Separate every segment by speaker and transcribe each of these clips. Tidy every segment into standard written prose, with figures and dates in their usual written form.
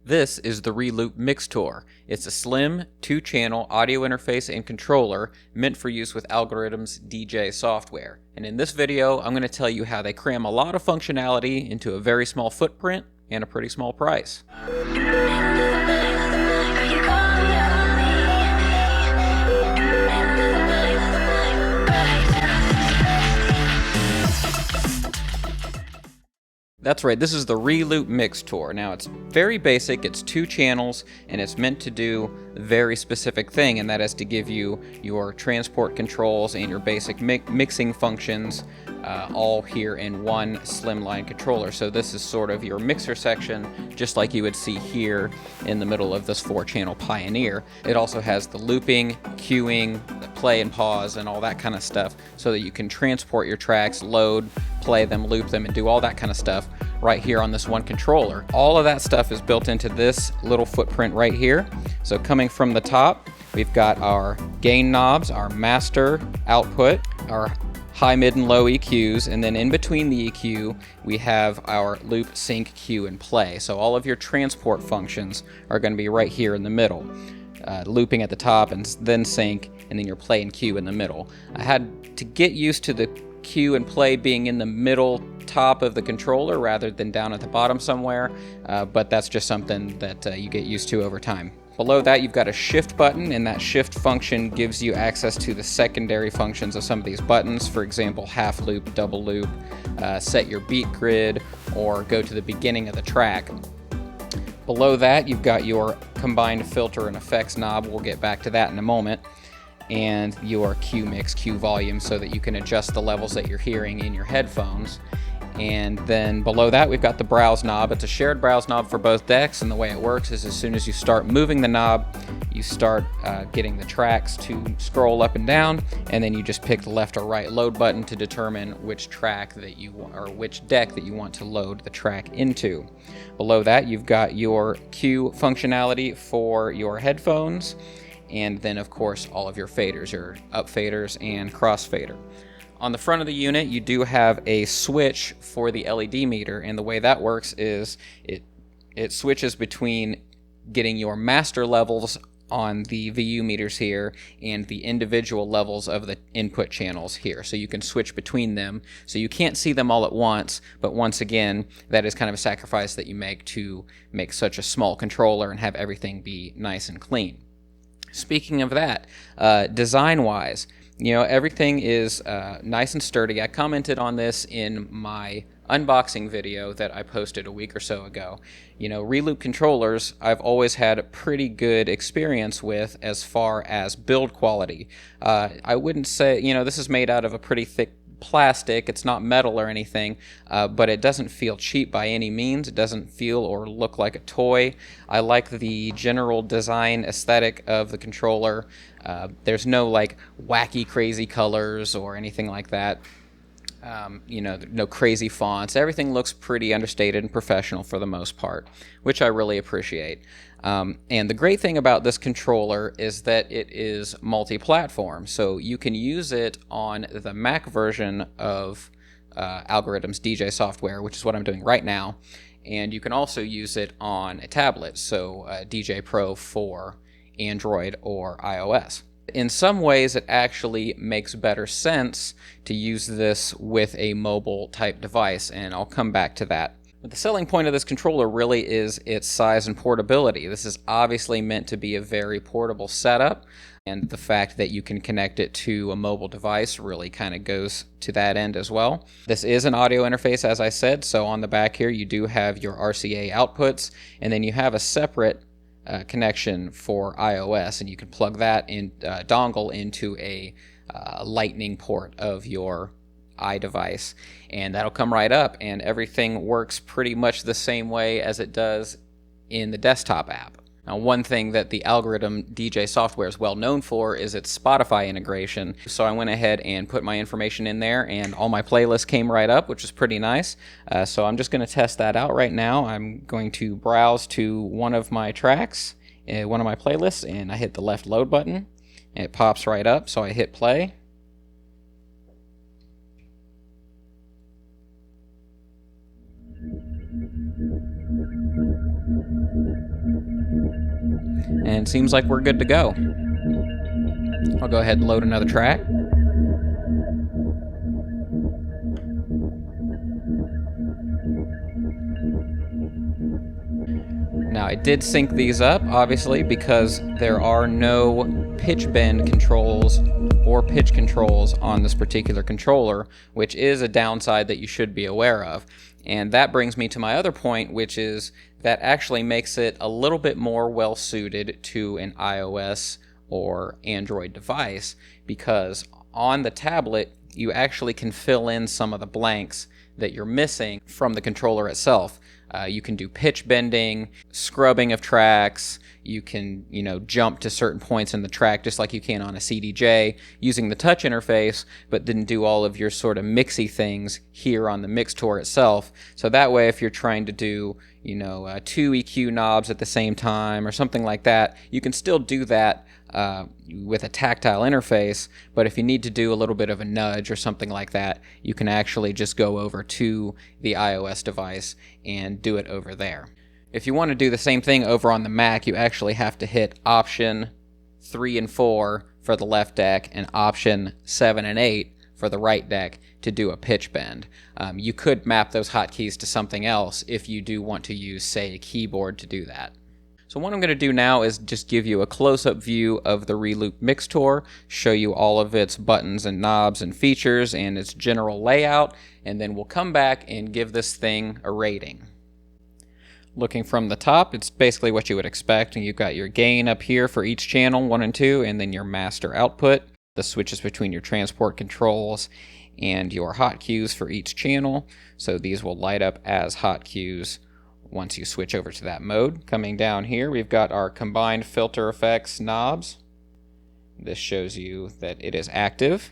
Speaker 1: This is the Reloop MIXTOUR. It's a slim, 2-channel audio interface and controller meant for use with Algoriddim's Djay software. And in this video, I'm going to tell you how they cram a lot of functionality into a very small footprint and a pretty small price. That's right, this is the Reloop MIXTOUR. Now it's very basic, it's 2 channels, and it's meant to do a very specific thing, and that is to give you your transport controls and your basic mixing functions all here in one slimline controller. So this is sort of your mixer section, just like you would see here in the middle of this 4-channel Pioneer. It also has the looping, queuing, the play and pause, and all that kind of stuff, so that you can transport your tracks, load, play them, loop them, and do all that kind of stuff right here on this one controller. All of that stuff is built into this little footprint right here. So coming from the top, we've got our gain knobs, our master output, our high, mid, and low EQs, and then in between the EQ, we have our loop, sync, cue, and play. So all of your transport functions are going to be right here in the middle. Looping at the top, and then sync, and then your play and cue in the middle. I had to get used to the cue and play being in the middle top of the controller rather than down at the bottom somewhere, but that's just something that you get used to over time. Below that, you've got a shift button, and that shift function gives you access to the secondary functions of some of these buttons. For example, half loop, double loop, set your beat grid, or go to the beginning of the track. Below that, you've got your combined filter and effects knob. We'll get back to that in a moment. And your cue mix, cue volume, so that you can adjust the levels that you're hearing in your headphones. And then below that, we've got the browse knob. It's a shared browse knob for both decks, and the way it works is as soon as you start moving the knob, you start getting the tracks to scroll up and down, and then you just pick the left or right load button to determine which track that you or which deck that you want to load the track into. Below that, you've got your cue functionality for your headphones, and then of course all of your faders, your up faders and cross fader. On the front of the unit, you do have a switch for the LED meter, and the way that works is it switches between getting your master levels on the VU meters here and the individual levels of the input channels here. So you can switch between them. So you can't see them all at once, but once again, that is kind of a sacrifice that you make to make such a small controller and have everything be nice and clean. Speaking of that, design-wise, everything is nice and sturdy. I commented on this in my unboxing video that I posted a week or so ago. Reloop controllers, I've always had a pretty good experience with as far as build quality. I wouldn't say, this is made out of a pretty thick plastic. It's not metal or anything, but it doesn't feel cheap by any means. It doesn't feel or look like a toy. I like the general design aesthetic of the controller. There's no like wacky crazy colors or anything like that. No crazy fonts. Everything looks pretty understated and professional for the most part, which I really appreciate. And the great thing about this controller is that it is multi-platform, so you can use it on the Mac version of Algoriddim's Djay software, which is what I'm doing right now, and you can also use it on a tablet, so Djay Pro for Android or iOS. In some ways, it actually makes better sense to use this with a mobile type device, and I'll come back to that. But the selling point of this controller really is its size and portability. This is obviously meant to be a very portable setup, and the fact that you can connect it to a mobile device really kind of goes to that end as well. This is an audio interface, as I said, so on the back here you do have your RCA outputs, and then you have a separate connection for iOS, and you can plug that in dongle into a lightning port of your iDevice, and that'll come right up, and everything works pretty much the same way as it does in the desktop app. Now, one thing that the Algoriddim Djay software is well known for is its Spotify integration, so I went ahead and put my information in there, and all my playlists came right up, which is pretty nice. So I'm just going to test that out right now. I'm going to browse to one of my tracks, one of my playlists, and I hit the left load button, and it pops right up, so I hit play. And it seems like we're good to go. I'll go ahead and load another track. Now, I did sync these up, obviously, because there are no pitch bend controls or pitch controls on this particular controller, which is a downside that you should be aware of. And that brings me to my other point, which is that actually makes it a little bit more well-suited to an iOS or Android device, because on the tablet, you actually can fill in some of the blanks that you're missing from the controller itself. You can do pitch bending, scrubbing of tracks. You can, jump to certain points in the track just like you can on a CDJ using the touch interface, but then do all of your sort of mixy things here on the MIXTOUR itself. So that way, if you're trying to do, two EQ knobs at the same time or something like that, you can still do that with a tactile interface, but if you need to do a little bit of a nudge or something like that, you can actually just go over to the iOS device and do it over there. If you want to do the same thing over on the Mac, you actually have to hit Option 3 and 4 for the left deck and Option 7 and 8 for the right deck to do a pitch bend. You could map those hotkeys to something else if you do want to use, say, a keyboard to do that. So what I'm going to do now is just give you a close-up view of the Reloop MIXTOUR, show you all of its buttons and knobs and features and its general layout, and then we'll come back and give this thing a rating. Looking from the top, it's basically what you would expect. You've got your gain up here for each channel, 1 and 2, and then your master output, the switches between your transport controls, and your hot cues for each channel. So these will light up as hot cues once you switch over to that mode. Coming down here, we've got our combined filter effects knobs. This shows you that it is active.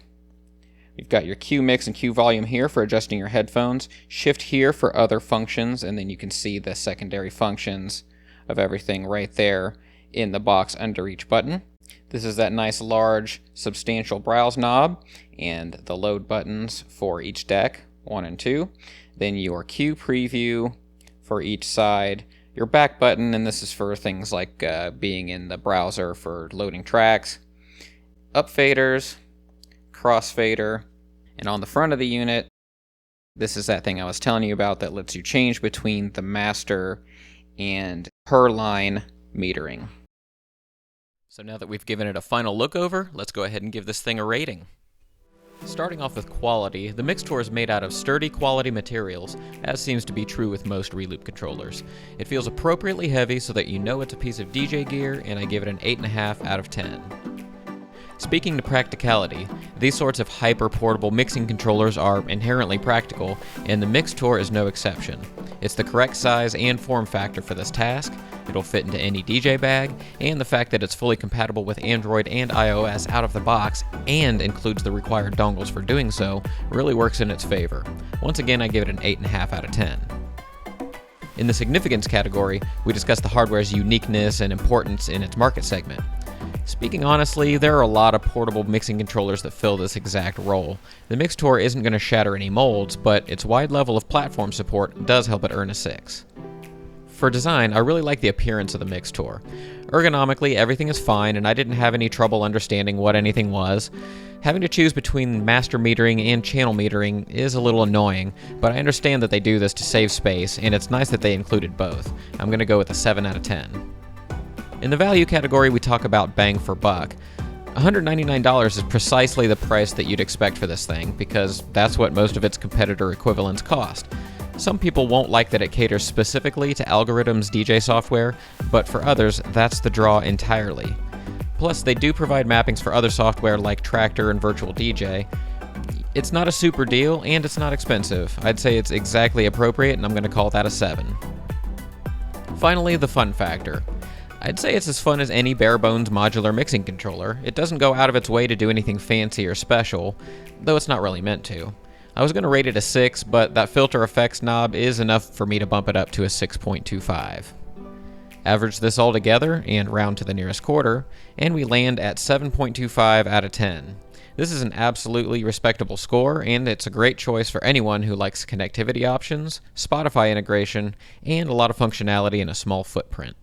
Speaker 1: You've got your Q mix and Q volume here for adjusting your headphones. Shift here for other functions, and then you can see the secondary functions of everything right there in the box under each button. This is that nice large substantial browse knob and the load buttons for each deck, 1 and 2. Then your Q preview for each side, your back button, and this is for things like being in the browser for loading tracks, up faders, crossfader, and on the front of the unit, this is that thing I was telling you about that lets you change between the master and per line metering. So now that we've given it a final look over, let's go ahead and give this thing a rating. Starting off with quality, the MIXTOUR is made out of sturdy quality materials, as seems to be true with most Reloop controllers. It feels appropriately heavy so that you know it's a piece of DJ gear, and I give it an 8.5 out of 10. Speaking to practicality, these sorts of hyper-portable mixing controllers are inherently practical, and the MIXTOUR is no exception. It's the correct size and form factor for this task, it'll fit into any DJ bag, and the fact that it's fully compatible with Android and iOS out of the box, and includes the required dongles for doing so, really works in its favor. Once again, I give it an 8.5 out of 10. In the significance category, we discuss the hardware's uniqueness and importance in its market segment. Speaking honestly, there are a lot of portable mixing controllers that fill this exact role. The MIXTOUR isn't going to shatter any molds, but its wide level of platform support does help it earn a 6. For design, I really like the appearance of the MIXTOUR. Ergonomically, everything is fine, and I didn't have any trouble understanding what anything was. Having to choose between master metering and channel metering is a little annoying, but I understand that they do this to save space, and it's nice that they included both. I'm going to go with a 7 out of 10. In the value category, we talk about bang for buck. $199 is precisely the price that you'd expect for this thing, because that's what most of its competitor equivalents cost. Some people won't like that it caters specifically to Algoriddim's Djay software, but for others, that's the draw entirely. Plus, they do provide mappings for other software like Traktor and Virtual DJ. It's not a super deal, and it's not expensive. I'd say it's exactly appropriate, and I'm going to call that a 7. Finally, the fun factor. I'd say it's as fun as any bare-bones modular mixing controller. It doesn't go out of its way to do anything fancy or special, though it's not really meant to. I was going to rate it a 6, but that filter effects knob is enough for me to bump it up to a 6.25. Average this all together and round to the nearest quarter, and we land at 7.25 out of 10. This is an absolutely respectable score, and it's a great choice for anyone who likes connectivity options, Spotify integration, and a lot of functionality in a small footprint.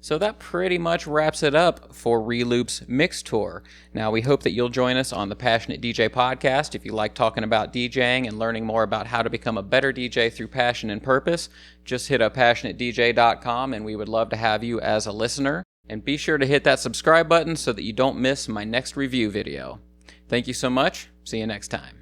Speaker 1: So that pretty much wraps it up for Reloop's MIXTOUR. Now we hope that you'll join us on the Passionate DJ podcast. If you like talking about DJing and learning more about how to become a better DJ through passion and purpose, just hit up passionatedj.com and we would love to have you as a listener. And be sure to hit that subscribe button so that you don't miss my next review video. Thank you so much. See you next time.